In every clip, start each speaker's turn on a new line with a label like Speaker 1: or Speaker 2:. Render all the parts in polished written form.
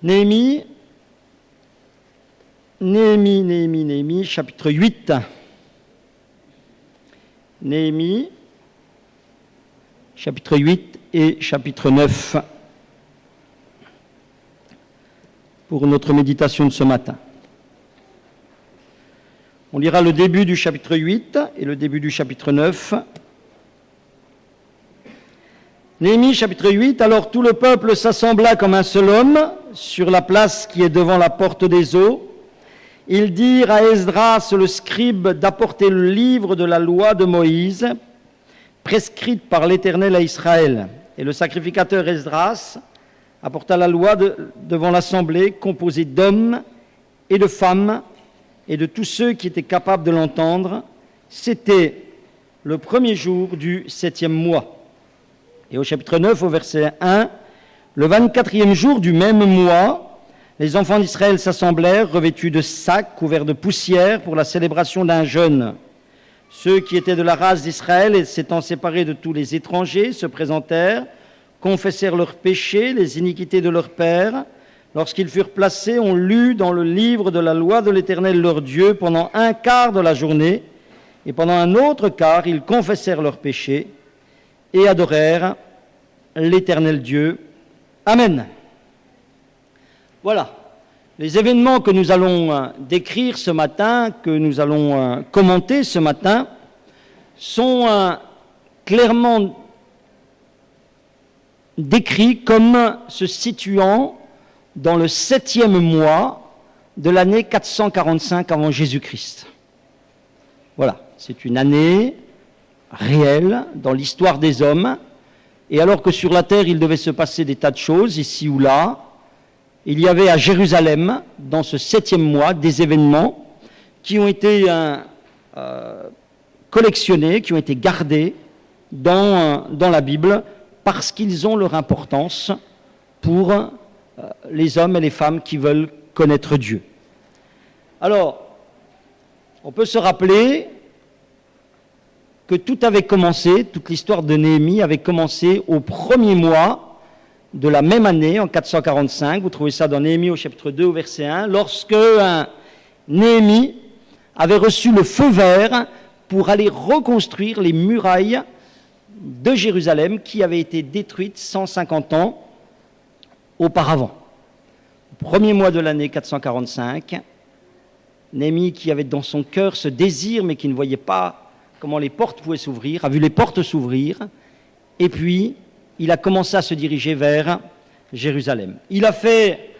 Speaker 1: Néhémie, chapitre 8. Néhémie, chapitre 8 et chapitre 9, pour notre méditation de ce matin. On lira le début du chapitre 8 et le début du chapitre 9. Néhémie, chapitre 8. Alors tout le peuple s'assembla comme un seul homme sur la place qui est devant la porte des eaux. Ils dirent à Esdras, le scribe, d'apporter le livre de la loi de Moïse, prescrite par l'Éternel à Israël. Et le sacrificateur Esdras apporta la loi devant l'assemblée, composée d'hommes et de femmes, et de tous ceux qui étaient capables de l'entendre. C'était le premier jour du 7e mois. Et au chapitre 9, au verset 1, le 24e jour du même mois, les enfants d'Israël s'assemblèrent, revêtus de sacs, couverts de poussière, pour la célébration d'un jeûne. Ceux qui étaient de la race d'Israël, et s'étant séparés de tous les étrangers, se présentèrent, confessèrent leurs péchés, les iniquités de leurs pères. Lorsqu'ils furent placés, on lut dans le livre de la loi de l'Éternel leur Dieu pendant un quart de la journée, et pendant un autre quart, ils confessèrent leurs péchés et adorèrent l'Éternel Dieu. Amen. Voilà, les événements que nous allons décrire ce matin, que nous allons commenter ce matin, sont clairement décrits comme se situant dans le 7e mois de l'année 445 avant Jésus-Christ. Voilà, c'est une année réelle dans l'histoire des hommes, et alors que sur la terre il devait se passer des tas de choses, ici ou là, il y avait à Jérusalem, dans ce 7e mois, des événements qui ont été collectionnés, qui ont été gardés dans la Bible, parce qu'ils ont leur importance pour les hommes et les femmes qui veulent connaître Dieu. Alors, on peut se rappeler que tout avait commencé, toute l'histoire de Néhémie avait commencé au premier mois de la même année, en 445, vous trouvez ça dans Néhémie au chapitre 2, au verset 1, lorsque Néhémie avait reçu le feu vert pour aller reconstruire les murailles de Jérusalem qui avaient été détruites 150 ans auparavant. Au premier mois de l'année 445, Néhémie, qui avait dans son cœur ce désir, mais qui ne voyait pas comment les portes pouvaient s'ouvrir, a vu les portes s'ouvrir, et puis il a commencé à se diriger vers Jérusalem. Il a fait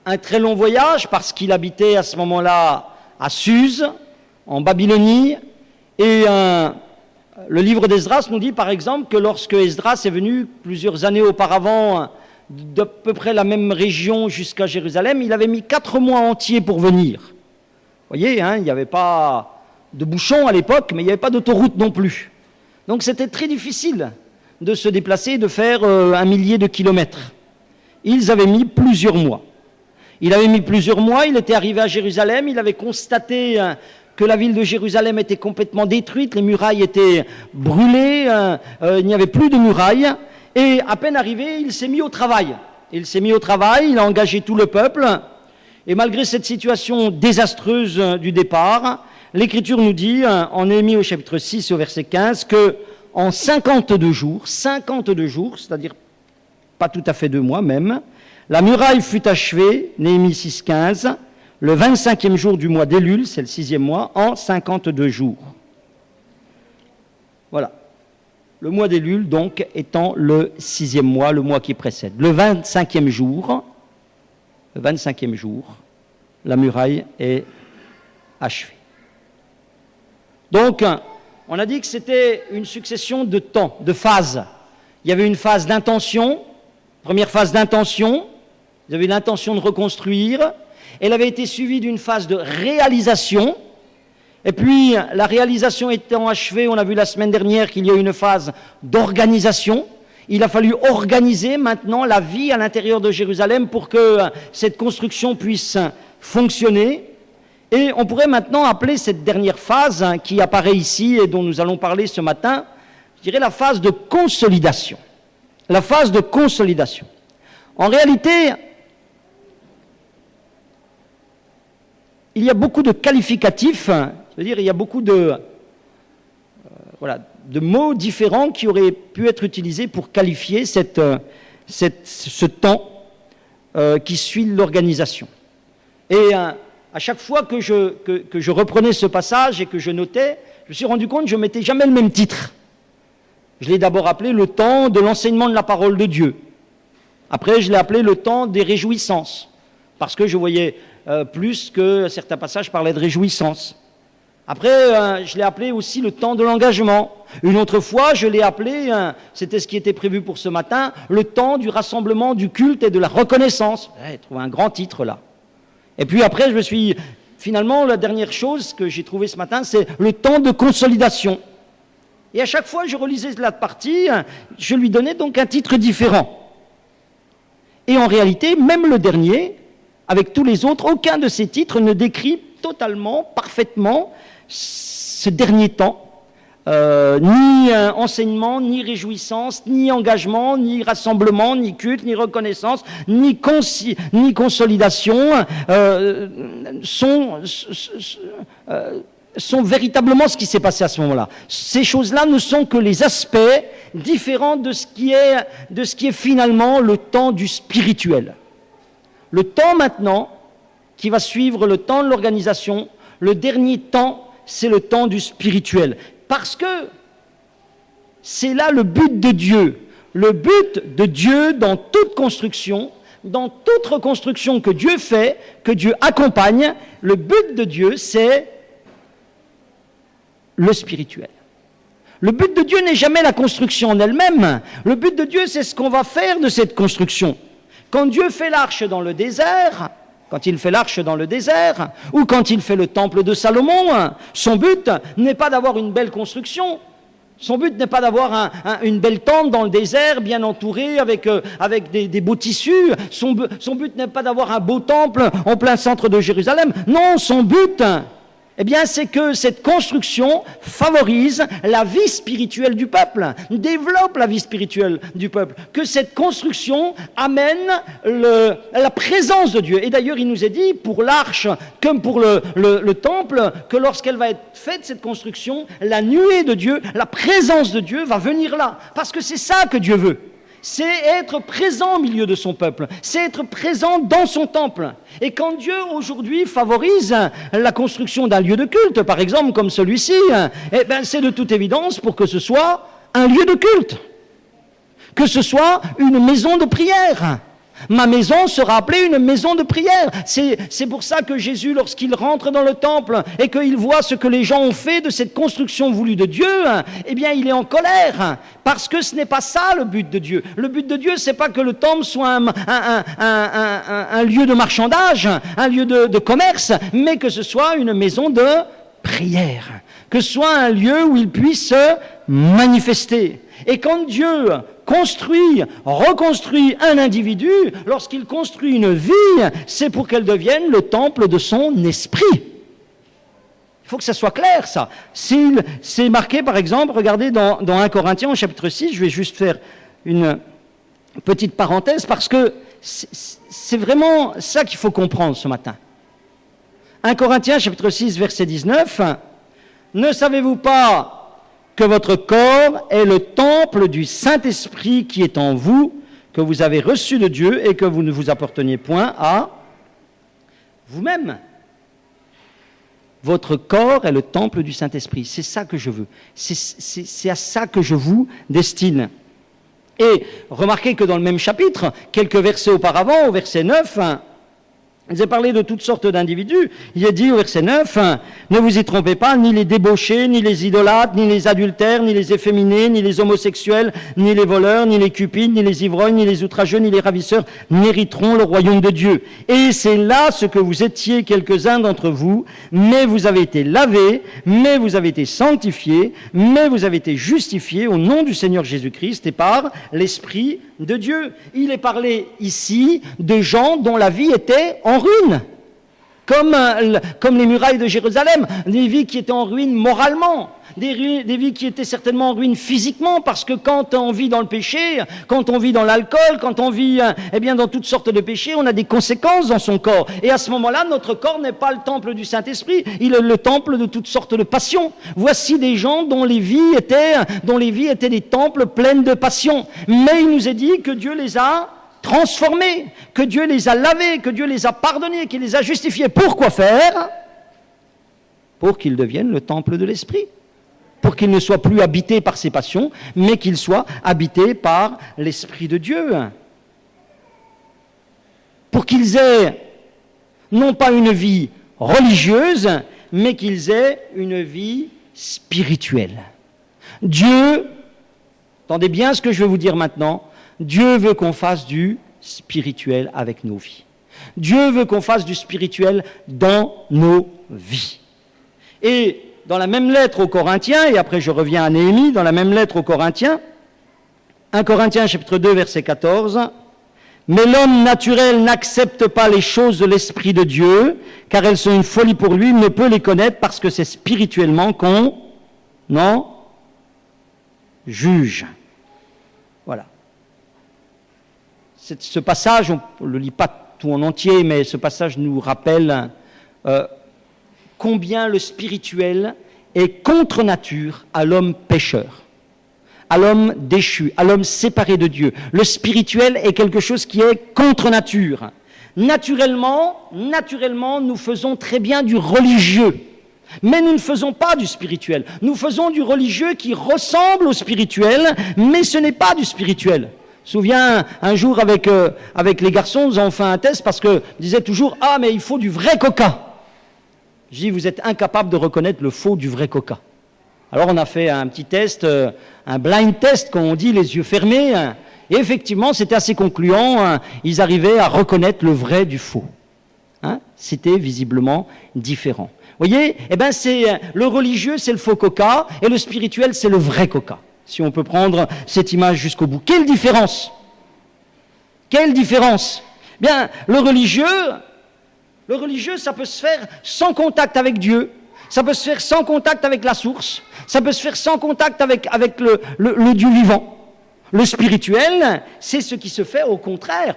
Speaker 1: un très long voyage parce qu'il habitait à ce moment-là à Suse, en Babylonie. Et le livre d'Esdras nous dit par exemple que lorsque Esdras est venu plusieurs années auparavant d'à peu près la même région jusqu'à Jérusalem, il avait mis 4 mois entiers pour venir. Vous voyez, il n'y avait pas de bouchons à l'époque, mais il n'y avait pas d'autoroute non plus. Donc c'était très difficile de se déplacer, de faire 1 millier de kilomètres. Ils avaient mis plusieurs mois. Il avait mis plusieurs mois, il était arrivé à Jérusalem, il avait constaté que la ville de Jérusalem était complètement détruite, les murailles étaient brûlées, il n'y avait plus de murailles, et à peine arrivé, il s'est mis au travail. Il s'est mis au travail, il a engagé tout le peuple, et malgré cette situation désastreuse du départ, l'Écriture nous dit, en Néhémie au chapitre 6 au verset 15, que en 52 jours, c'est-à-dire pas tout à fait 2 mois même, la muraille fut achevée, Néhémie 6,15, le 25e jour du mois d'Élul, c'est le 6e mois, en 52 jours. Voilà. Le mois d'Élul, donc, étant le 6e mois, le mois qui précède. Le 25e jour, la muraille est achevée. Donc, on a dit que c'était une succession de temps, de phases. Il y avait une phase d'intention, première phase d'intention, vous avez l'intention de reconstruire, elle avait été suivie d'une phase de réalisation, et puis la réalisation étant achevée, on a vu la semaine dernière qu'il y a eu une phase d'organisation. Il a fallu organiser maintenant la vie à l'intérieur de Jérusalem pour que cette construction puisse fonctionner. Et on pourrait maintenant appeler cette dernière phase qui apparaît ici et dont nous allons parler ce matin, je dirais la phase de consolidation. La phase de consolidation. En réalité, il y a beaucoup de qualificatifs, c'est-à-dire il y a beaucoup de mots différents qui auraient pu être utilisés pour qualifier ce temps qui suit l'organisation. Et à chaque fois que je reprenais ce passage et que je notais, je me suis rendu compte que je ne mettais jamais le même titre. Je l'ai d'abord appelé le temps de l'enseignement de la parole de Dieu. Après, je l'ai appelé le temps des réjouissances, parce que je voyais plus que certains passages parlaient de réjouissances. Après, je l'ai appelé aussi le temps de l'engagement. Une autre fois, je l'ai appelé, c'était ce qui était prévu pour ce matin, le temps du rassemblement, du culte et de la reconnaissance. J'ai trouvé un grand titre là. Et puis après, finalement, la dernière chose que j'ai trouvée ce matin, c'est le temps de consolidation. Et à chaque fois que je relisais la partie, je lui donnais donc un titre différent. Et en réalité, même le dernier, avec tous les autres, aucun de ces titres ne décrit totalement, parfaitement, ce dernier temps. Ni enseignement, ni réjouissance, ni engagement, ni rassemblement, ni culte, ni reconnaissance, ni consolidation sont véritablement ce qui s'est passé à ce moment-là. Ces choses-là ne sont que les aspects différents de ce qui est finalement le temps du spirituel. Le temps maintenant, qui va suivre le temps de l'organisation, le dernier temps, c'est le temps du spirituel. Parce que c'est là le but de Dieu. Le but de Dieu dans toute construction, dans toute reconstruction que Dieu fait, que Dieu accompagne, le but de Dieu, c'est le spirituel. Le but de Dieu n'est jamais la construction en elle-même. Le but de Dieu, c'est ce qu'on va faire de cette construction. Quand Dieu fait l'arche dans le désert, ou quand il fait le temple de Salomon, son but n'est pas d'avoir une belle construction. Son but n'est pas d'avoir une belle tente dans le désert, bien entourée, avec des beaux tissus. Son but n'est pas d'avoir un beau temple en plein centre de Jérusalem. Non, son but, c'est que cette construction favorise la vie spirituelle du peuple, développe la vie spirituelle du peuple, que cette construction amène la présence de Dieu. Et d'ailleurs, il nous est dit, pour l'arche comme pour le temple, que lorsqu'elle va être faite, cette construction, la nuée de Dieu, la présence de Dieu va venir là. Parce que c'est ça que Dieu veut. C'est être présent au milieu de son peuple, c'est être présent dans son temple. Et quand Dieu aujourd'hui favorise la construction d'un lieu de culte, par exemple comme celui-ci, c'est de toute évidence pour que ce soit un lieu de culte, que ce soit une maison de prière. Ma maison sera appelée une maison de prière. C'est pour ça que Jésus, lorsqu'il rentre dans le temple et qu'il voit ce que les gens ont fait de cette construction voulue de Dieu, il est en colère. Parce que ce n'est pas ça le but de Dieu. Le but de Dieu, c'est pas que le temple soit un lieu de marchandage, un lieu de commerce, mais que ce soit une maison de prière. Que ce soit un lieu où il puisse se manifester. Et quand Dieu reconstruit un individu, lorsqu'il construit une vie, c'est pour qu'elle devienne le temple de son esprit. Il faut que ça soit clair, ça. C'est marqué, par exemple, regardez dans 1 Corinthiens, au chapitre 6, je vais juste faire une petite parenthèse, parce que c'est vraiment ça qu'il faut comprendre ce matin. 1 Corinthiens, chapitre 6, verset 19, « Ne savez-vous pas que votre corps est le temple du Saint-Esprit qui est en vous, que vous avez reçu de Dieu et que vous ne vous apparteniez point à vous-même. » Votre corps est le temple du Saint-Esprit. C'est ça que je veux. C'est à ça que je vous destine. Et remarquez que dans le même chapitre, quelques versets auparavant, au verset 9, il est parlé de toutes sortes d'individus. Il est dit au verset 9, « Ne vous y trompez pas, ni les débauchés, ni les idolâtres, ni les adultères, ni les efféminés, ni les homosexuels, ni les voleurs, ni les cupides, ni les ivrognes, ni les outrageux, ni les ravisseurs n'hériteront le royaume de Dieu. Et c'est là ce que vous étiez quelques-uns d'entre vous, mais vous avez été lavés, mais vous avez été sanctifiés, mais vous avez été justifiés au nom du Seigneur Jésus-Christ et par l'Esprit de Dieu. » Il est parlé ici de gens dont la vie était en ruine. comme les murailles de Jérusalem, des vies qui étaient en ruine moralement, des vies qui étaient certainement en ruine physiquement, parce que quand on vit dans le péché, quand on vit dans l'alcool, quand on vit dans toutes sortes de péchés, on a des conséquences dans son corps. Et à ce moment-là, notre corps n'est pas le temple du Saint-Esprit, il est le temple de toutes sortes de passions. Voici des gens dont les vies étaient des temples pleines de passions. Mais il nous est dit que Dieu les a transformés, que Dieu les a lavés, que Dieu les a pardonnés, qu'il les a justifiés. Pourquoi faire? Pour qu'ils deviennent le temple de l'Esprit. Pour qu'ils ne soient plus habités par ces passions, mais qu'ils soient habités par l'Esprit de Dieu. Pour qu'ils aient non pas une vie religieuse, mais qu'ils aient une vie spirituelle. Dieu, entendez bien ce que je vais vous dire maintenant, Dieu veut qu'on fasse du spirituel avec nos vies. Dieu veut qu'on fasse du spirituel dans nos vies. Et dans la même lettre aux Corinthiens, et après je reviens à Néhémie, dans la même lettre aux Corinthiens, 1 Corinthiens chapitre 2 verset 14, « Mais l'homme naturel n'accepte pas les choses de l'Esprit de Dieu, car elles sont une folie pour lui, il ne peut les connaître parce que c'est spirituellement qu'on juge. » Voilà. Ce passage, on ne le lit pas tout en entier, mais ce passage nous rappelle combien le spirituel est contre nature à l'homme pécheur, à l'homme déchu, à l'homme séparé de Dieu. Le spirituel est quelque chose qui est contre nature. Naturellement, nous faisons très bien du religieux, mais nous ne faisons pas du spirituel. Nous faisons du religieux qui ressemble au spirituel, mais ce n'est pas du spirituel. Je me souviens, un jour avec les garçons, nous avons fait un test parce qu'ils disaient toujours « Ah, mais il faut du vrai coca ». Je dis « Vous êtes incapable de reconnaître le faux du vrai coca ». Alors on a fait un petit test, un blind test, comme on dit, les yeux fermés. Et effectivement, c'était assez concluant. Ils arrivaient à reconnaître le vrai du faux. C'était visiblement différent. Vous voyez, le religieux, c'est le faux coca, et le spirituel, c'est le vrai coca. Si on peut prendre cette image jusqu'au bout. Quelle différence? Quelle différence? Bien, le religieux, ça peut se faire sans contact avec Dieu, ça peut se faire sans contact avec la source, ça peut se faire sans contact avec le Dieu vivant. Le spirituel, c'est ce qui se fait au contraire,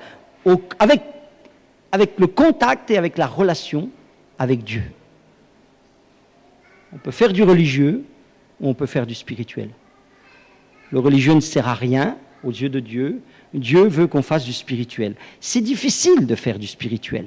Speaker 1: avec le contact et avec la relation avec Dieu. On peut faire du religieux ou on peut faire du spirituel. Le religieux ne sert à rien aux yeux de Dieu. Dieu veut qu'on fasse du spirituel. C'est difficile de faire du spirituel.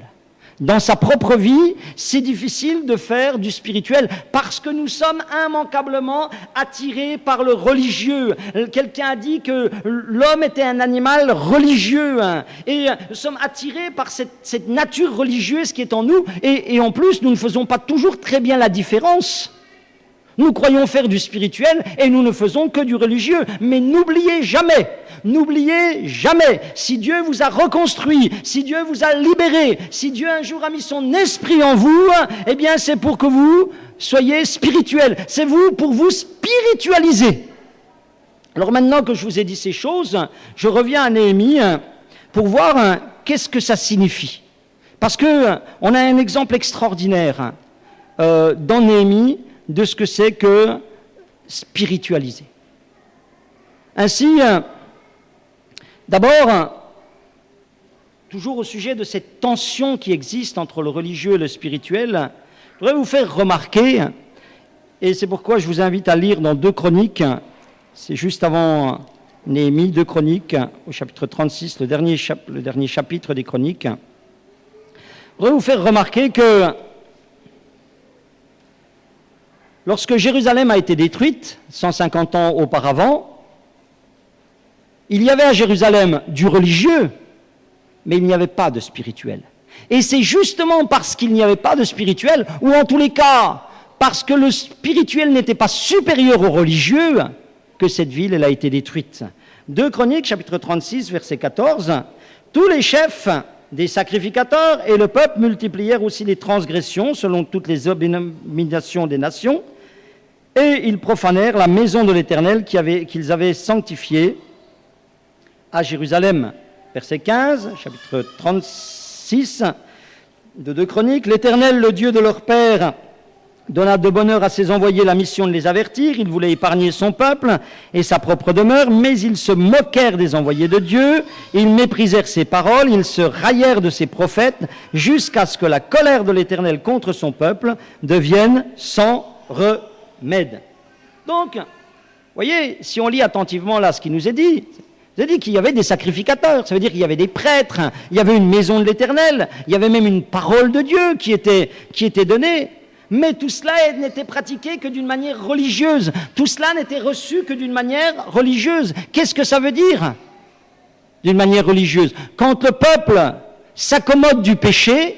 Speaker 1: Dans sa propre vie, c'est difficile de faire du spirituel parce que nous sommes immanquablement attirés par le religieux. Quelqu'un a dit que l'homme était un animal religieux et nous sommes attirés par cette nature religieuse qui est en nous et en plus, nous ne faisons pas toujours très bien la différence. Nous croyons faire du spirituel et nous ne faisons que du religieux. Mais n'oubliez jamais, si Dieu vous a reconstruit, si Dieu vous a libéré, si Dieu un jour a mis son esprit en vous, eh bien c'est pour que vous soyez spirituel. C'est pour vous spiritualiser. Alors maintenant que je vous ai dit ces choses, je reviens à Néhémie pour voir qu'est-ce que ça signifie. Parce qu'on a un exemple extraordinaire dans Néhémie de ce que c'est que spiritualiser. Ainsi, d'abord, toujours au sujet de cette tension qui existe entre le religieux et le spirituel, je voudrais vous faire remarquer, et c'est pourquoi je vous invite à lire dans 2 Chroniques, c'est juste avant Néhémie, 2 Chroniques, au chapitre 36, le dernier chapitre des Chroniques. Je voudrais vous faire remarquer que lorsque Jérusalem a été détruite, 150 ans auparavant, il y avait à Jérusalem du religieux, mais il n'y avait pas de spirituel. Et c'est justement parce qu'il n'y avait pas de spirituel, ou en tous les cas, parce que le spirituel n'était pas supérieur au religieux, que cette ville elle a été détruite. 2 Chroniques, chapitre 36, verset 14, « Tous les chefs des sacrificateurs et le peuple multiplièrent aussi les transgressions selon toutes les abominations des nations, et ils profanèrent la maison de l'Éternel qu'ils avaient sanctifiée à Jérusalem. » Verset 15, chapitre 36, de 2 Chroniques, l'Éternel, le Dieu de leur père, donna de bonne heure à ses envoyés la mission de les avertir. Il voulait épargner son peuple et sa propre demeure, mais ils se moquèrent des envoyés de Dieu, ils méprisèrent ses paroles, ils se raillèrent de ses prophètes, jusqu'à ce que la colère de l'Éternel contre son peuple devienne sans remède. Donc, vous voyez, si on lit attentivement là ce qui nous est dit, il dit qu'il y avait des sacrificateurs, ça veut dire qu'il y avait des prêtres, il y avait une maison de l'Éternel, il y avait même une parole de Dieu qui était donnée. Mais tout cela n'était pratiqué que d'une manière religieuse. Tout cela n'était reçu que d'une manière religieuse. Qu'est-ce que ça veut dire, d'une manière religieuse? Quand le peuple s'accommode du péché,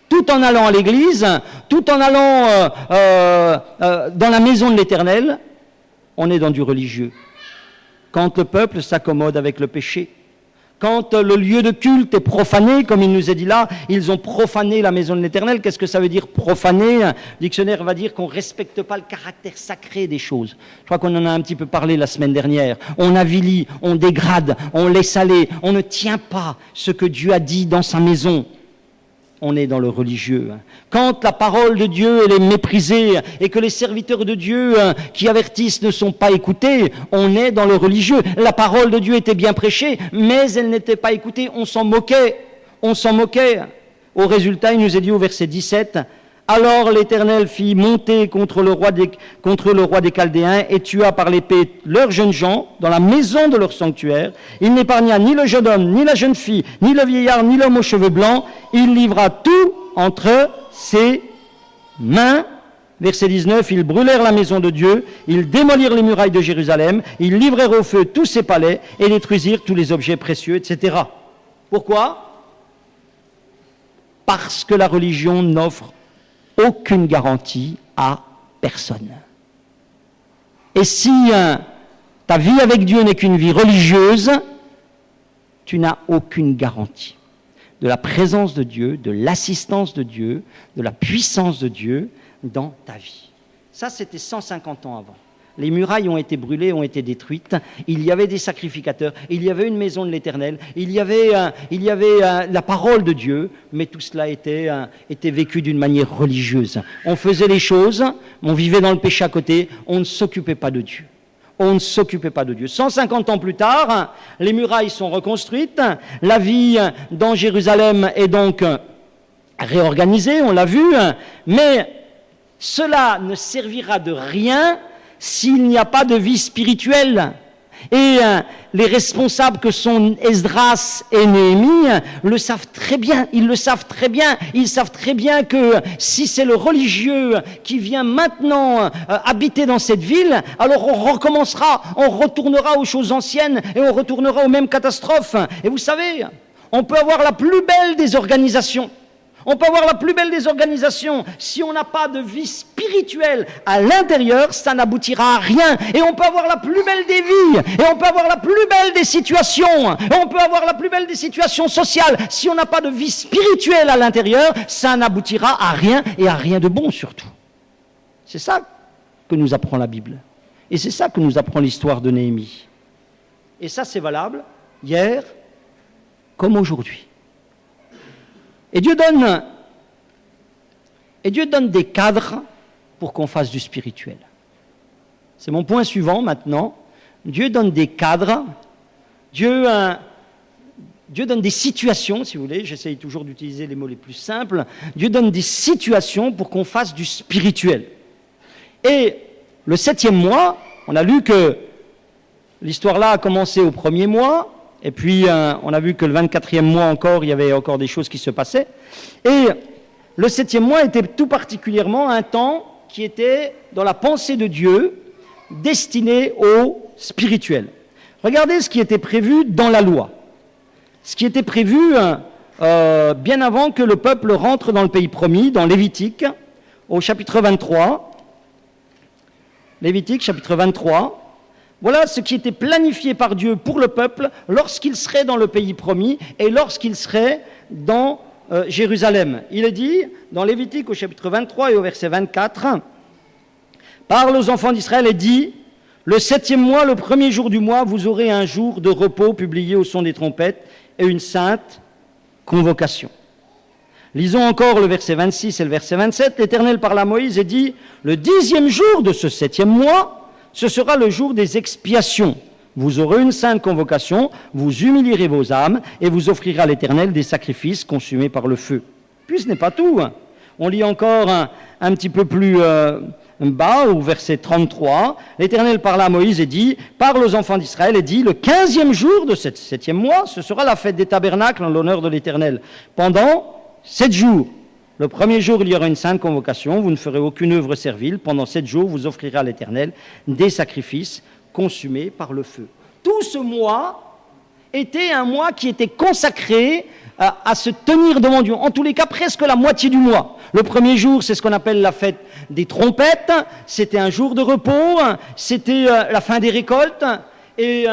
Speaker 1: tout en allant à l'église, tout en allant dans la maison de l'Éternel, on est dans du religieux. Quand le peuple s'accommode avec le péché, quand le lieu de culte est profané, comme il nous est dit là, ils ont profané la maison de l'Éternel. Qu'est-ce que ça veut dire profaner? Le dictionnaire va dire qu'on ne respecte pas le caractère sacré des choses. Je crois qu'on en a un petit peu parlé la semaine dernière. On avilit, on dégrade, on laisse aller, on ne tient pas ce que Dieu a dit dans sa maison. On est dans le religieux. Quand la parole de Dieu elle est méprisée et que les serviteurs de Dieu qui avertissent ne sont pas écoutés, on est dans le religieux. La parole de Dieu était bien prêchée, mais elle n'était pas écoutée. On s'en moquait. Au résultat, il nous est dit au verset 17, « Alors l'Éternel fit monter contre le roi des Chaldéens et tua par l'épée leurs jeunes gens dans la maison de leur sanctuaire. Il n'épargna ni le jeune homme, ni la jeune fille, ni le vieillard, ni l'homme aux cheveux blancs. Il livra tout entre ses mains. » Verset 19, « Ils brûlèrent la maison de Dieu, ils démolirent les murailles de Jérusalem, ils livrèrent au feu tous ses palais et détruisirent tous les objets précieux, etc. » Pourquoi? Parce que la religion n'offre aucune garantie à personne. Et si ta vie avec Dieu n'est qu'une vie religieuse, tu n'as aucune garantie de la présence de Dieu, de l'assistance de Dieu, de la puissance de Dieu dans ta vie. Ça, c'était 150 ans avant. Les murailles ont été brûlées, ont été détruites. Il y avait des sacrificateurs, il y avait une maison de l'Éternel, il y avait la parole de Dieu, mais tout cela était vécu d'une manière religieuse. On faisait les choses, on vivait dans le péché à côté, on ne s'occupait pas de Dieu. 150 ans plus tard, les murailles sont reconstruites, la vie dans Jérusalem est donc réorganisée, on l'a vu, mais cela ne servira de rien s'il n'y a pas de vie spirituelle. Et les responsables que sont Esdras et Néhémie le savent très bien, ils savent très bien que si c'est le religieux qui vient maintenant habiter dans cette ville, alors on retournera aux choses anciennes et on retournera aux mêmes catastrophes. Et vous savez, on peut avoir la plus belle des organisations. Si on n'a pas de vie spirituelle à l'intérieur, ça n'aboutira à rien. Et on peut avoir la plus belle des vies, et on peut avoir la plus belle des situations, et on peut avoir la plus belle des situations sociales. Si on n'a pas de vie spirituelle à l'intérieur, ça n'aboutira à rien, et à rien de bon surtout. C'est ça que nous apprend la Bible. Et c'est ça que nous apprend l'histoire de Néhémie. Et ça, c'est valable hier comme aujourd'hui. Et Dieu donne des cadres pour qu'on fasse du spirituel. C'est mon point suivant maintenant. Dieu donne des cadres, Dieu donne des situations, si vous voulez, j'essaye toujours d'utiliser les mots les plus simples. Dieu donne des situations pour qu'on fasse du spirituel. Et le 7e mois, on a lu que l'histoire là a commencé au 1er mois, et puis on a vu que le 24e mois encore, il y avait encore des choses qui se passaient. Et le 7e mois était tout particulièrement un temps qui était dans la pensée de Dieu, destiné au spirituel. Regardez ce qui était prévu dans la loi. Ce qui était prévu bien avant que le peuple rentre dans le pays promis, dans Lévitique, au chapitre 23. Lévitique, chapitre 23. Voilà ce qui était planifié par Dieu pour le peuple lorsqu'il serait dans le pays promis et lorsqu'il serait dans Jérusalem. Il est dit, dans Lévitique, au chapitre 23 et au verset 24, « Parle aux enfants d'Israël et dit, le 7e mois, le 1er jour du mois, vous aurez un jour de repos publié au son des trompettes et une sainte convocation. Lisons encore le verset 26 et le verset 27. L'Éternel parla à Moïse et dit, « Le 10e jour de ce 7e mois, ce sera le jour des expiations. Vous aurez une sainte convocation, vous humilierez vos âmes et vous offrirez à l'Éternel des sacrifices consumés par le feu. » Puis ce n'est pas tout. On lit encore un petit peu plus bas, au verset 33. L'Éternel parla à Moïse et dit, « Parle aux enfants d'Israël et dit, le 15e jour de ce 7e mois, ce sera la fête des tabernacles en l'honneur de l'Éternel. Pendant 7 jours. Le premier jour, il y aura une sainte convocation, vous ne ferez aucune œuvre servile. Pendant 7 jours, vous offrirez à l'Éternel des sacrifices consumés par le feu. » Tout ce mois était un mois qui était consacré à se tenir devant Dieu. En tous les cas, presque la moitié du mois. Le premier jour, c'est ce qu'on appelle la fête des trompettes. C'était un jour de repos. C'était la fin des récoltes. Et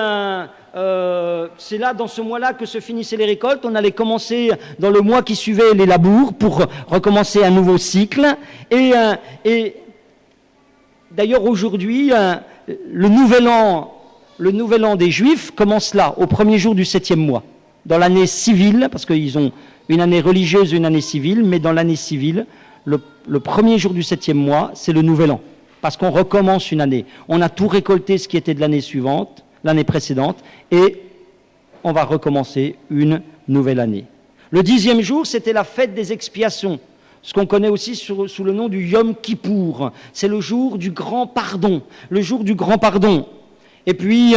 Speaker 1: c'est là, dans ce mois-là, que se finissaient les récoltes. On allait commencer, dans le mois qui suivait, les labours pour recommencer un nouveau cycle. Et d'ailleurs, aujourd'hui, le nouvel an des Juifs commence là, au premier jour du 7e mois. Dans l'année civile, parce qu'ils ont une année religieuse et une année civile, mais dans l'année civile, le premier jour du 7e mois, c'est le nouvel an. Parce qu'on recommence une année. On a tout récolté ce qui était de l'année suivante, l'année précédente, et on va recommencer une nouvelle année. Le 10e jour, c'était la fête des expiations, ce qu'on connaît aussi sous le nom du Yom Kippour. C'est le jour du grand pardon, le jour du grand pardon. Et puis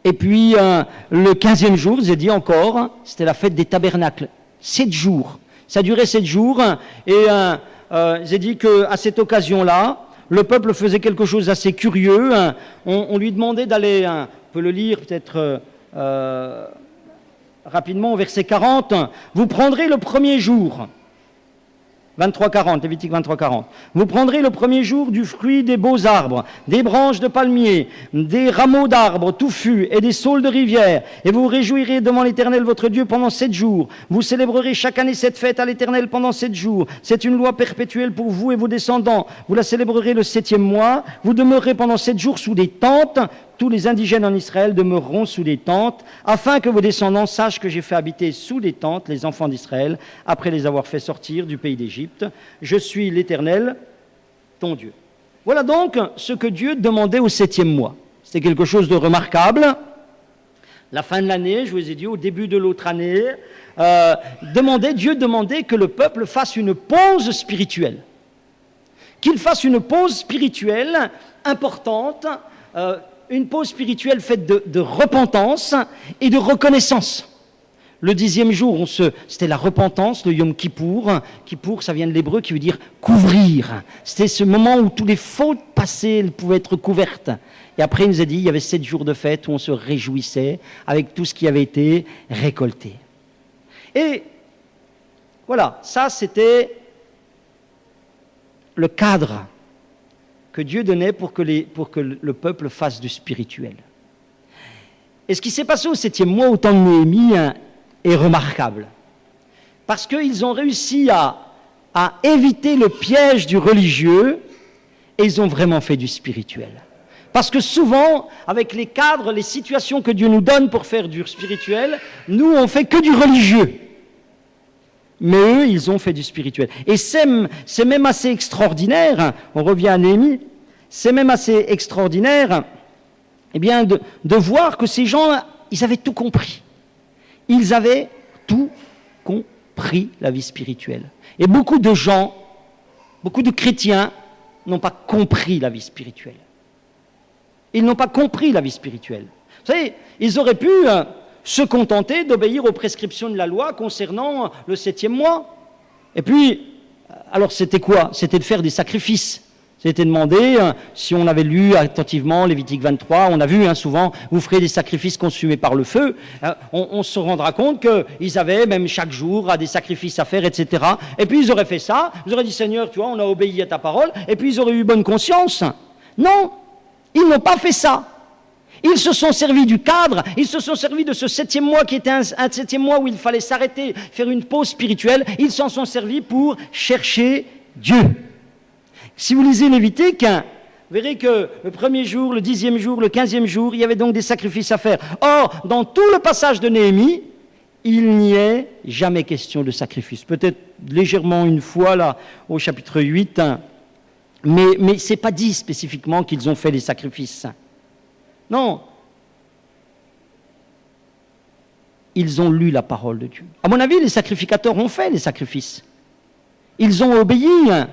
Speaker 1: le 15e jour, j'ai dit encore, c'était la fête des tabernacles. 7 jours. Ça durait 7 jours, et j'ai dit qu'à cette occasion-là, le peuple faisait quelque chose d'assez curieux. On lui demandait d'aller, on peut le lire peut-être rapidement au verset 40, « Vous prendrez le premier jour ». 23-40, Lévitique 23-40. « Vous prendrez le premier jour du fruit des beaux arbres, des branches de palmiers, des rameaux d'arbres touffus et des saules de rivière, et vous vous réjouirez devant l'Éternel votre Dieu pendant 7 jours. Vous célébrerez chaque année cette fête à l'Éternel pendant 7 jours. C'est une loi perpétuelle pour vous et vos descendants. Vous la célébrerez le 7e mois. Vous demeurerez pendant 7 jours sous des tentes. Tous les indigènes en Israël demeureront sous des tentes, afin que vos descendants sachent que j'ai fait habiter sous des tentes les enfants d'Israël, après les avoir fait sortir du pays d'Égypte. Je suis l'Éternel, ton Dieu. » Voilà donc ce que Dieu demandait au 7e mois. C'était quelque chose de remarquable. La fin de l'année, je vous ai dit, au début de l'autre année, Dieu demandait que le peuple fasse une pause spirituelle. Qu'il fasse une pause spirituelle importante, une pause spirituelle faite de repentance et de reconnaissance. Le 10e jour, c'était la repentance, le Yom Kippour. Kippour, ça vient de l'hébreu qui veut dire couvrir. C'était ce moment où toutes les fautes passées pouvaient être couvertes. Et après, il nous a dit, il y avait 7 jours de fête où on se réjouissait avec tout ce qui avait été récolté. Et voilà, ça c'était le cadre que Dieu donnait pour que le peuple fasse du spirituel. Et ce qui s'est passé au 7e mois, au temps de Néhémie, est remarquable. Parce qu'ils ont réussi à éviter le piège du religieux, et ils ont vraiment fait du spirituel. Parce que souvent, avec les cadres, les situations que Dieu nous donne pour faire du spirituel, nous, on fait que du religieux. Mais eux, ils ont fait du spirituel. Et c'est même assez extraordinaire, on revient à Néhémie, c'est même assez extraordinaire eh bien, de voir que ces gens, ils avaient tout compris. Ils avaient tout compris, la vie spirituelle. Et beaucoup de gens, beaucoup de chrétiens n'ont pas compris la vie spirituelle. Ils n'ont pas compris la vie spirituelle. Vous savez, ils auraient pu se contenter d'obéir aux prescriptions de la loi concernant le 7e mois. Et puis, alors c'était quoi? C'était de faire des sacrifices. C'était demandé, si on avait lu attentivement Lévitique 23, on a vu souvent, vous ferez des sacrifices consumés par le feu, on se rendra compte qu'ils avaient même chaque jour des sacrifices à faire, etc. Et puis ils auraient fait ça, ils auraient dit, Seigneur, tu vois, on a obéi à ta parole, et puis ils auraient eu bonne conscience. Non, ils n'ont pas fait ça. Ils se sont servis du cadre, ils se sont servis de ce 7e mois qui était un 7e mois où il fallait s'arrêter, faire une pause spirituelle, ils s'en sont servis pour chercher Dieu. Si vous lisez Lévitique, vous verrez que le premier jour, le 10e jour, le 15e jour, il y avait donc des sacrifices à faire. Or, dans tout le passage de Néhémie, il n'y est jamais question de sacrifice. Peut-être légèrement une fois, là, au chapitre 8, hein, mais ce n'est pas dit spécifiquement qu'ils ont fait des sacrifices. Non. Ils ont lu la parole de Dieu. À mon avis, les sacrificateurs ont fait les sacrifices. Ils ont obéi, hein,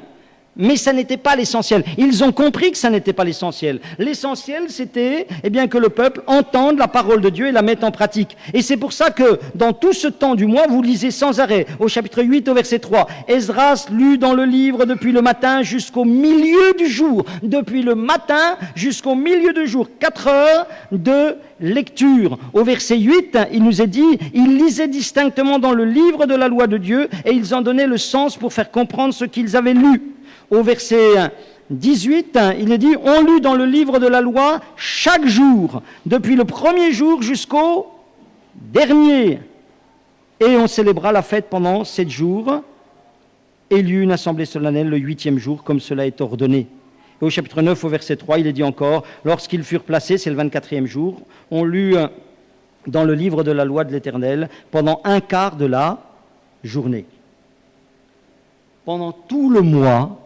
Speaker 1: mais ça n'était pas l'essentiel. Ils ont compris que ça n'était pas l'essentiel. L'essentiel, c'était que le peuple entende la parole de Dieu et la mette en pratique. Et c'est pour ça que, dans tout ce temps du mois, vous lisez sans arrêt, au chapitre 8, au verset 3, Esdras lut dans le livre depuis le matin jusqu'au milieu du jour. Depuis le matin jusqu'au milieu du jour. 4 heures de lecture. Au verset 8, il nous est dit, ils lisaient distinctement dans le livre de la loi de Dieu et ils en donnaient le sens pour faire comprendre ce qu'ils avaient lu. Au verset 18, il est dit, on lut dans le livre de la loi chaque jour, depuis le premier jour jusqu'au dernier. Et on célébra la fête pendant 7 jours, et il y eut une assemblée solennelle le 8e jour, comme cela est ordonné. Et au chapitre 9, au verset 3, il est dit encore, lorsqu'ils furent placés, c'est le 24e jour, on lut dans le livre de la loi de l'Éternel pendant un quart de la journée. Pendant tout le mois,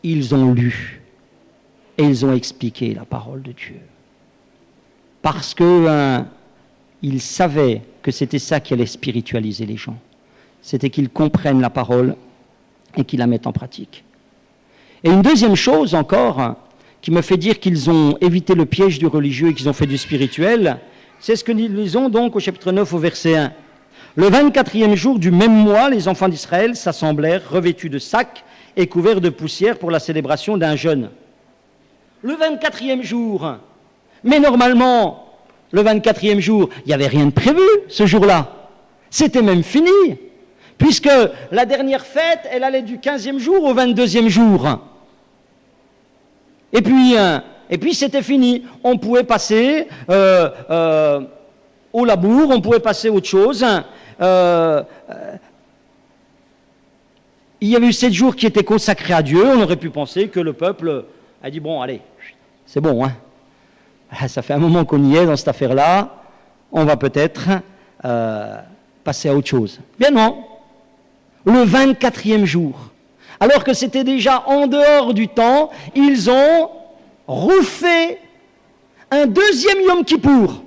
Speaker 1: ils ont lu et ils ont expliqué la parole de Dieu. Parce que ils savaient que c'était ça qui allait spiritualiser les gens. C'était qu'ils comprennent la parole et qu'ils la mettent en pratique. Et une deuxième chose encore, qui me fait dire qu'ils ont évité le piège du religieux et qu'ils ont fait du spirituel, c'est ce que nous lisons donc au chapitre 9 au verset 1. Le 24e jour du même mois, les enfants d'Israël s'assemblèrent revêtus de sacs et couverts de poussière pour la célébration d'un jeûne. Le 24e jour, mais normalement, le 24e jour, il n'y avait rien de prévu ce jour-là. C'était même fini, puisque la dernière fête, elle allait du 15e jour au 22e jour. Et puis c'était fini. On pouvait passer au labour, on pouvait passer à autre chose. Il y avait eu 7 jours qui étaient consacrés à Dieu. On aurait pu penser que le peuple a dit, bon, allez, c'est bon, hein. Ça fait un moment qu'on y est dans cette affaire-là. On va peut-être passer à autre chose. Bien non. Le 24e jour, alors que c'était déjà en dehors du temps, ils ont refait un deuxième Yom Kippour.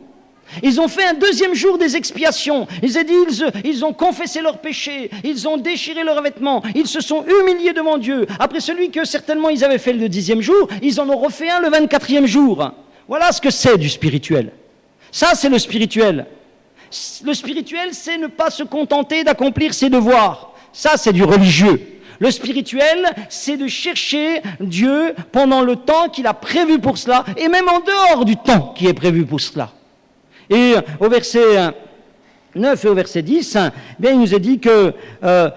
Speaker 1: Ils ont fait un deuxième jour des expiations. Ils ont confessé leurs péchés. Ils ont déchiré leurs vêtements. Ils se sont humiliés devant Dieu. Après celui que certainement ils avaient fait le 10e jour, ils en ont refait un le 24e jour. Voilà ce que c'est du spirituel. Ça, c'est le spirituel. Le spirituel, c'est ne pas se contenter d'accomplir ses devoirs. Ça, c'est du religieux. Le spirituel, c'est de chercher Dieu pendant le temps qu'il a prévu pour cela, et même en dehors du temps qui est prévu pour cela. Et au verset 9 et au verset 10, bien, il nous est dit que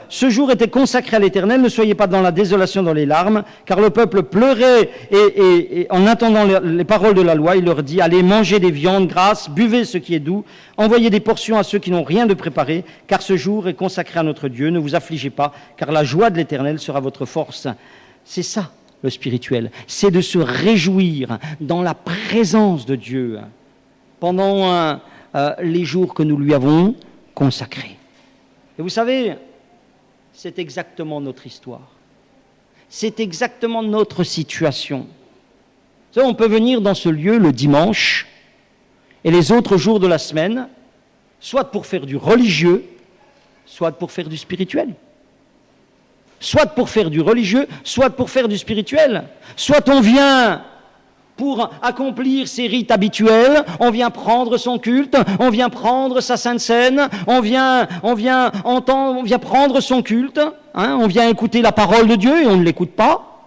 Speaker 1: ce jour était consacré à l'Éternel, ne soyez pas dans la désolation, dans les larmes, car le peuple pleurait et en attendant les paroles de la loi, il leur dit, allez manger des viandes grasses, buvez ce qui est doux, envoyez des portions à ceux qui n'ont rien de préparé, car ce jour est consacré à notre Dieu, ne vous affligez pas, car la joie de l'Éternel sera votre force. C'est ça, le spirituel, c'est de se réjouir dans la présence de Dieu pendant les jours que nous lui avons consacrés. Et vous savez, c'est exactement notre histoire. C'est exactement notre situation. Vous savez, on peut venir dans ce lieu le dimanche et les autres jours de la semaine, soit pour faire du religieux, soit pour faire du spirituel. Soit pour faire du religieux, soit pour faire du spirituel. Soit on vient pour accomplir ses rites habituels, on vient prendre son culte, on vient prendre sa sainte scène, on vient prendre son culte, hein, on vient écouter la parole de Dieu et on ne l'écoute pas.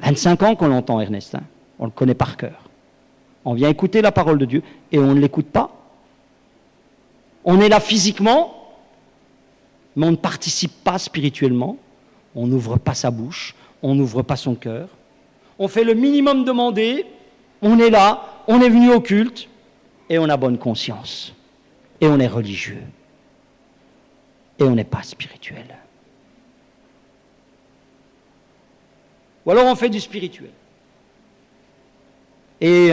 Speaker 1: 25 ans qu'on l'entend, Ernest, hein, on le connaît par cœur. On vient écouter la parole de Dieu et on ne l'écoute pas. On est là physiquement, mais on ne participe pas spirituellement, on n'ouvre pas sa bouche, on n'ouvre pas son cœur. On fait le minimum demandé, on est là, on est venu au culte, et on a bonne conscience. Et on est religieux. Et on n'est pas spirituel. Ou alors on fait du spirituel. Et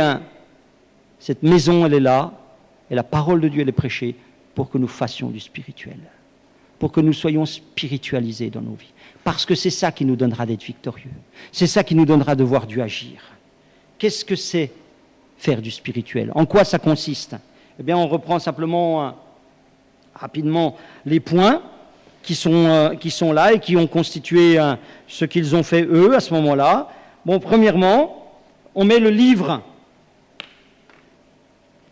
Speaker 1: cette maison, elle est là, Et la parole de Dieu, elle est prêchée pour que nous fassions du spirituel, pour que nous soyons spiritualisés dans nos vies. Parce que c'est ça qui nous donnera d'être victorieux. C'est ça qui nous donnera de voir Dieu agir. Qu'est-ce que c'est faire du spirituel? En quoi ça consiste? Eh bien, on reprend simplement rapidement les points qui sont là et qui ont constitué ce qu'ils ont fait eux à ce moment-là. Bon, premièrement, on met le livre.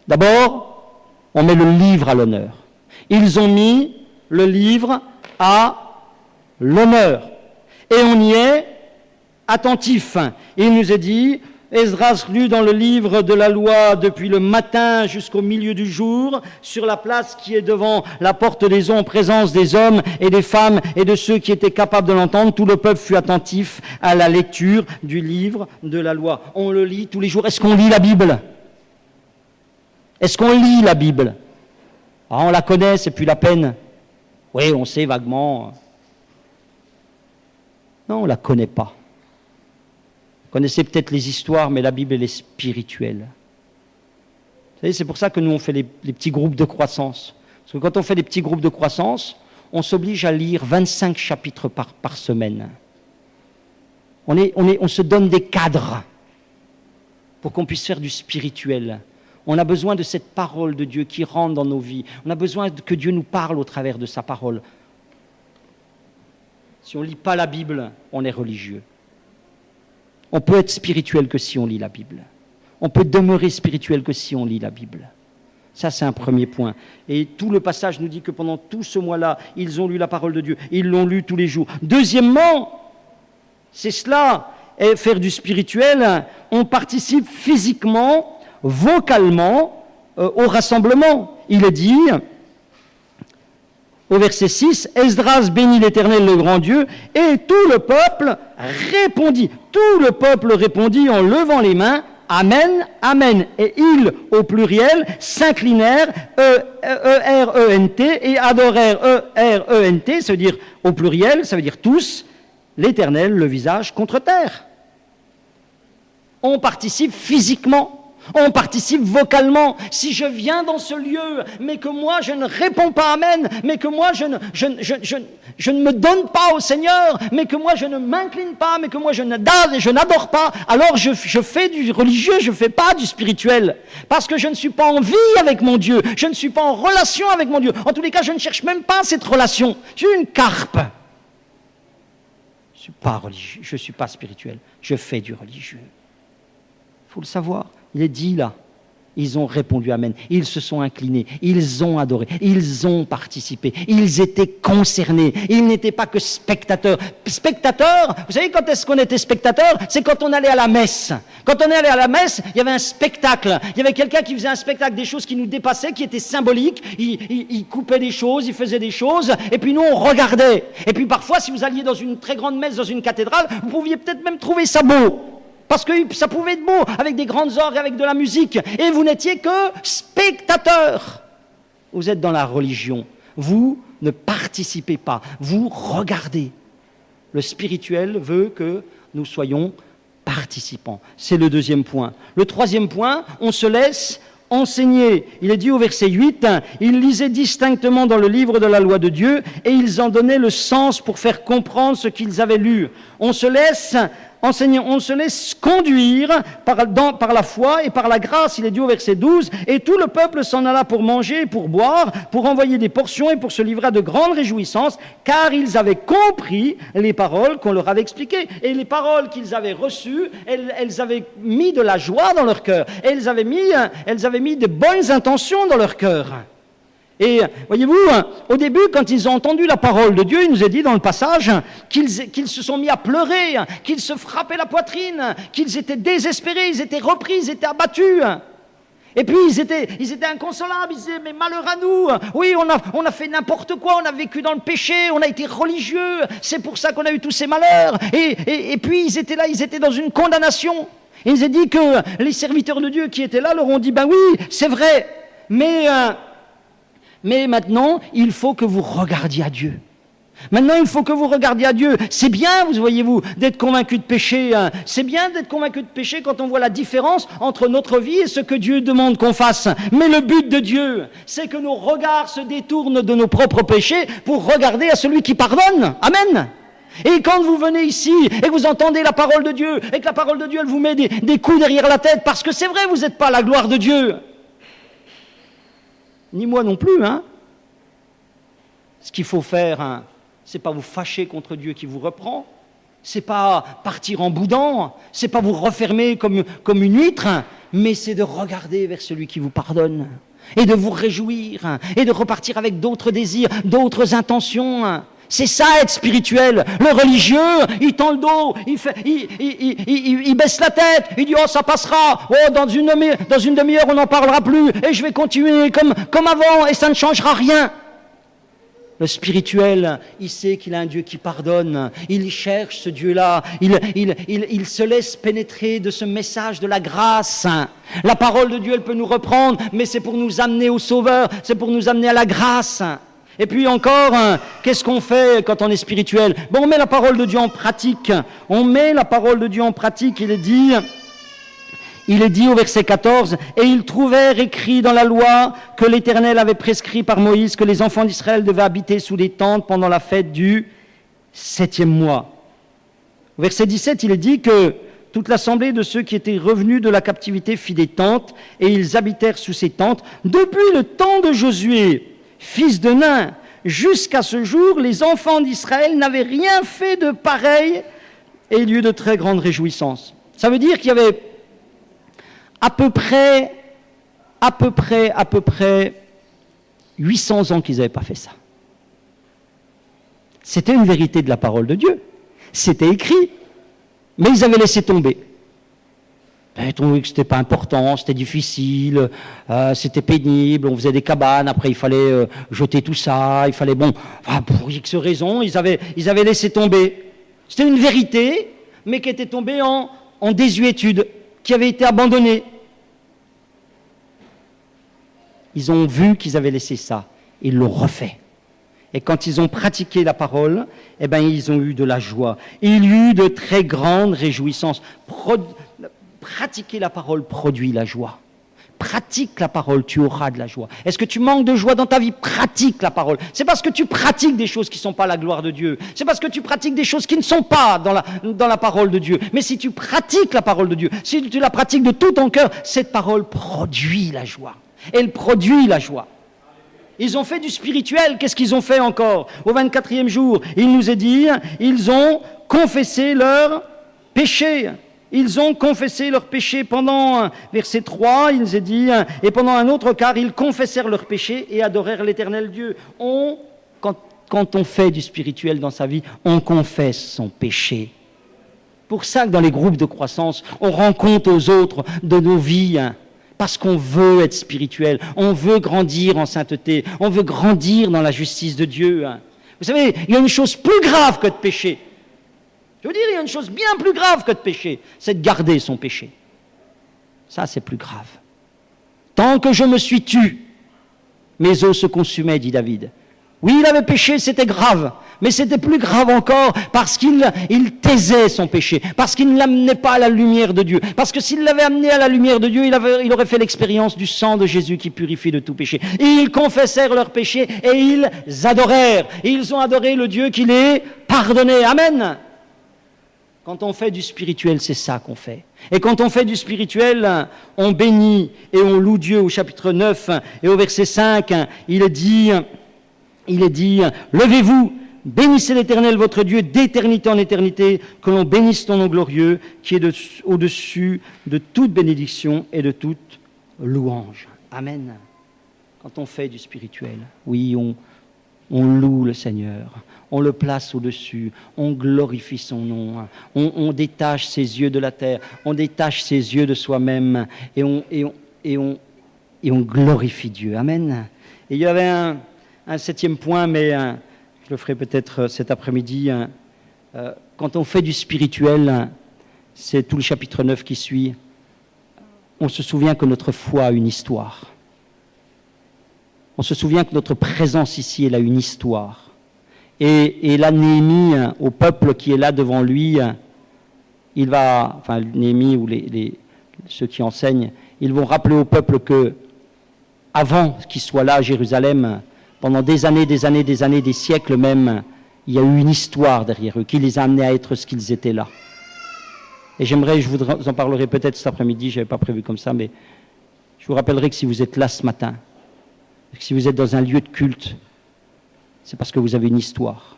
Speaker 1: D'abord, on met le livre à l'honneur. Ils ont mis le livre à l'honneur. Et on y est attentif. Il nous est dit, Esdras lut dans le livre de la loi depuis le matin jusqu'au milieu du jour, sur la place qui est devant la porte des eaux, en présence des hommes et des femmes et de ceux qui étaient capables de l'entendre. Tout le peuple fut attentif à la lecture du livre de la loi. On le lit tous les jours. Est-ce qu'on lit la Bible? Est-ce qu'on lit la Bible? Ah, on la connaît, c'est plus la peine. Oui, on sait vaguement. Non, on ne la connaît pas. Vous connaissez peut-être les histoires, mais la Bible, elle est spirituelle. Vous savez, c'est pour ça que nous, on fait les petits groupes de croissance. Parce que quand on fait les petits groupes de croissance, on s'oblige à lire 25 chapitres par semaine. On se donne des cadres pour qu'on puisse faire du spirituel. On a besoin de cette parole de Dieu qui rentre dans nos vies. On a besoin que Dieu nous parle au travers de sa parole. Si on ne lit pas la Bible, on est religieux. On peut être spirituel que si on lit la Bible. On peut demeurer spirituel que si on lit la Bible. Ça, c'est un premier point. Et tout le passage nous dit que pendant tout ce mois-là, ils ont lu la parole de Dieu. Ils l'ont lu tous les jours. Deuxièmement, c'est cela, et faire du spirituel, on participe physiquement, vocalement, au rassemblement. Il est dit, au verset 6, Esdras bénit l'Éternel, le grand Dieu, et tout le peuple répondit. Tout le peuple répondit en levant les mains, Amen, Amen. Et ils, au pluriel, s'inclinèrent, E-R-E-N-T, et adorèrent, E-R-E-N-T, ça veut dire au pluriel, ça veut dire tous, l'Éternel, le visage contre terre. On participe physiquement. On participe vocalement. Si je viens dans ce lieu, mais que moi je ne réponds pas Amen, mais que moi je ne me donne pas au Seigneur, mais que moi je ne m'incline pas, mais que moi je n'adore pas, alors je fais du religieux, je ne fais pas du spirituel. Parce que je ne suis pas en vie avec mon Dieu, je ne suis pas en relation avec mon Dieu. En tous les cas, je ne cherche même pas cette relation. Je suis une carpe. Je ne suis pas religieux, je ne suis pas spirituel, je fais du religieux. Il faut le savoir. Il est dit là, ils ont répondu Amen, ils se sont inclinés, ils ont adoré, ils ont participé, ils étaient concernés, ils n'étaient pas que spectateurs. Spectateurs, vous savez quand est-ce qu'on était spectateurs? C'est quand on allait à la messe. Quand on allait à la messe, il y avait un spectacle, il y avait quelqu'un qui faisait un spectacle, des choses qui nous dépassaient, qui étaient symboliques, il coupait des choses, il faisait des choses, et puis nous on regardait. Et puis parfois, si vous alliez dans une très grande messe, dans une cathédrale, vous pouviez peut-être même trouver ça beau. Parce que ça pouvait être beau, avec des grandes orgues, avec de la musique. Et vous n'étiez que spectateurs. Vous êtes dans la religion. Vous ne participez pas. Vous regardez. Le spirituel veut que nous soyons participants. C'est le deuxième point. Le troisième point, on se laisse enseigner. Il est dit au verset 8, ils lisaient distinctement dans le livre de la loi de Dieu et ils en donnaient le sens pour faire comprendre ce qu'ils avaient lu. On se laisse enseigner, on se laisse conduire par la foi et par la grâce. Il est dit au verset 12, et tout le peuple s'en alla pour manger et pour boire, pour envoyer des portions et pour se livrer à de grandes réjouissances, car ils avaient compris les paroles qu'on leur avait expliquées. Et les paroles qu'ils avaient reçues, elles avaient mis de la joie dans leur cœur. Elles avaient mis de bonnes intentions dans leur cœur. Et voyez-vous, au début, quand ils ont entendu la parole de Dieu, il nous est dit dans le passage qu'ils se sont mis à pleurer, qu'ils se frappaient la poitrine, qu'ils étaient désespérés, ils étaient repris, ils étaient abattus. Et puis ils étaient inconsolables, ils disaient mais malheur à nous, oui on a fait n'importe quoi, on a vécu dans le péché, on a été religieux, c'est pour ça qu'on a eu tous ces malheurs. Et puis ils étaient là, ils étaient dans une condamnation. Et il nous est dit que les serviteurs de Dieu qui étaient là leur ont dit ben oui, c'est vrai, mais maintenant, il faut que vous regardiez à Dieu. Maintenant, il faut que vous regardiez à Dieu. C'est bien, vous voyez-vous, d'être convaincu de péché. Hein. C'est bien d'être convaincu de péché quand on voit la différence entre notre vie et ce que Dieu demande qu'on fasse. Mais le but de Dieu, c'est que nos regards se détournent de nos propres péchés pour regarder à celui qui pardonne. Amen. Et quand vous venez ici et que vous entendez la parole de Dieu, et que la parole de Dieu, elle vous met des coups derrière la tête, parce que c'est vrai, vous n'êtes pas la gloire de Dieu. Ni moi non plus, hein. Ce qu'il faut faire, hein, c'est pas vous fâcher contre Dieu qui vous reprend, c'est pas partir en boudant, c'est pas vous refermer comme une huître, hein, mais c'est de regarder vers celui qui vous pardonne, et de vous réjouir, hein, et de repartir avec d'autres désirs, d'autres intentions. Hein. C'est ça être spirituel. Le religieux, il tend le dos, il baisse la tête, il dit « Oh, ça passera, oh, dans une demi-heure, on n'en parlera plus, et je vais continuer comme avant, et ça ne changera rien. » Le spirituel, il sait qu'il a un Dieu qui pardonne, il cherche ce Dieu-là, il se laisse pénétrer de ce message de la grâce. La parole de Dieu, elle peut nous reprendre, mais c'est pour nous amener au Sauveur, c'est pour nous amener à la grâce. Et puis encore, qu'est-ce qu'on fait quand on est spirituel? Bon, on met la parole de Dieu en pratique. On met la parole de Dieu en pratique, il est dit au verset 14, « Et ils trouvèrent écrit dans la loi que l'Éternel avait prescrit par Moïse que les enfants d'Israël devaient habiter sous des tentes pendant la fête du 7e mois. » Au verset 17, il est dit que toute l'assemblée de ceux qui étaient revenus de la captivité fit des tentes, et ils habitèrent sous ces tentes. Depuis le temps de Josué, fils de Nun, jusqu'à ce jour, les enfants d'Israël n'avaient rien fait de pareil, et il y eut de très grandes réjouissances. Ça veut dire qu'il y avait à peu près 800 ans qu'ils n'avaient pas fait ça. C'était une vérité de la parole de Dieu. C'était écrit, mais ils avaient laissé tomber. Ils avaient trouvé que c'était pas important, c'était difficile, c'était pénible, on faisait des cabanes, après il fallait jeter tout ça, il fallait, pour X raisons, ils avaient laissé tomber. C'était une vérité, mais qui était tombée en désuétude, qui avait été abandonnée. Ils ont vu qu'ils avaient laissé ça, ils l'ont refait. Et quand ils ont pratiqué la parole, eh ben, ils ont eu de la joie. Il y eut de très grandes réjouissances. Pratiquer la parole produit la joie. Pratique la parole, tu auras de la joie. Est-ce que tu manques de joie dans ta vie? Pratique la parole. C'est parce que tu pratiques des choses qui ne sont pas la gloire de Dieu. C'est parce que tu pratiques des choses qui ne sont pas dans la parole de Dieu. Mais si tu pratiques la parole de Dieu, si tu la pratiques de tout ton cœur, cette parole produit la joie. Elle produit la joie. Ils ont fait du spirituel. Qu'est-ce qu'ils ont fait encore? Au 24e jour, il nous est dit, ils ont confessé leurs péchés. Ils ont confessé leurs péchés pendant, verset 3, il nous est dit, et pendant un autre quart, ils confessèrent leurs péchés et adorèrent l'Éternel Dieu. Quand on fait du spirituel dans sa vie, on confesse son péché. Pour ça que dans les groupes de croissance, on rend compte aux autres de nos vies, parce qu'on veut être spirituel, on veut grandir en sainteté, on veut grandir dans la justice de Dieu. Vous savez, il y a une chose plus grave que de pécher. Je veux dire, il y a une chose bien plus grave que de pécher, c'est de garder son péché. Ça, c'est plus grave. Tant que je me suis tu, mes os se consumaient, dit David. Oui, il avait péché, c'était grave, mais c'était plus grave encore parce qu'il taisait son péché, parce qu'il ne l'amenait pas à la lumière de Dieu, parce que s'il l'avait amené à la lumière de Dieu, il aurait fait l'expérience du sang de Jésus qui purifie de tout péché. Et ils confessèrent leur péché et ils adorèrent. Et ils ont adoré le Dieu qui les pardonnait. Amen. Quand on fait du spirituel, c'est ça qu'on fait. Et quand on fait du spirituel, on bénit et on loue Dieu. Au chapitre 9 et au verset 5, il est dit, levez-vous, bénissez l'Éternel votre Dieu d'éternité en éternité, que l'on bénisse ton nom glorieux, qui est au-dessus de toute bénédiction et de toute louange. Amen. Quand on fait du spirituel, oui, on loue le Seigneur. On le place au-dessus, on glorifie son nom, on détache ses yeux de la terre, on détache ses yeux de soi-même et on glorifie Dieu. Amen. Et il y avait un 7e point, mais je le ferai peut-être cet après-midi. Quand on fait du spirituel, c'est tout le chapitre 9 qui suit, on se souvient que notre foi a une histoire. On se souvient que notre présence ici, elle a une histoire. Et là, Néhémie, au peuple qui est là devant lui, Néhémie ou ceux qui enseignent, ils vont rappeler au peuple que, avant qu'il soit là à Jérusalem, pendant des années, des siècles même, il y a eu une histoire derrière eux qui les a amenés à être ce qu'ils étaient là. Et je vous en parlerai peut-être cet après-midi, je n'avais pas prévu comme ça, mais je vous rappellerai que si vous êtes là ce matin, que si vous êtes dans un lieu de culte, c'est parce que vous avez une histoire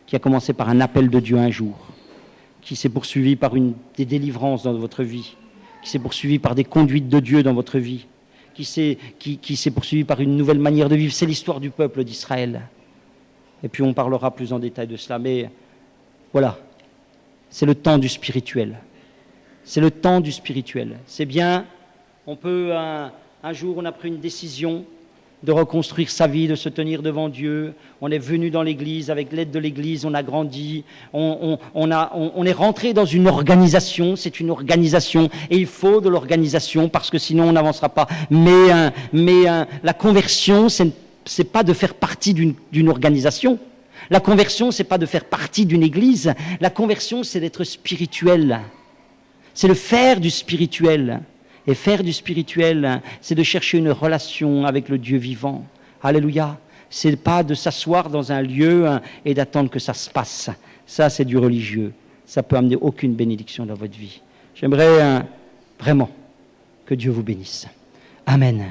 Speaker 1: qui a commencé par un appel de Dieu un jour, qui s'est poursuivi par des délivrances dans votre vie, qui s'est poursuivi par des conduites de Dieu dans votre vie, qui s'est poursuivi par une nouvelle manière de vivre. C'est l'histoire du peuple d'Israël. Et puis on parlera plus en détail de cela, mais voilà, c'est le temps du spirituel. C'est le temps du spirituel. C'est bien, on peut, un jour, on a pris une décision de reconstruire sa vie, de se tenir devant Dieu. On est venu dans l'Église, avec l'aide de l'Église, on a grandi, on est rentré dans une organisation, c'est une organisation, et il faut de l'organisation, parce que sinon on n'avancera pas. Mais la conversion, c'est pas de faire partie d'une organisation. La conversion, c'est pas de faire partie d'une Église. La conversion, c'est d'être spirituel. C'est de faire du spirituel. Et faire du spirituel, c'est de chercher une relation avec le Dieu vivant. Alléluia. C'est pas de s'asseoir dans un lieu et d'attendre que ça se passe. Ça, c'est du religieux. Ça peut amener aucune bénédiction dans votre vie. J'aimerais vraiment que Dieu vous bénisse. Amen.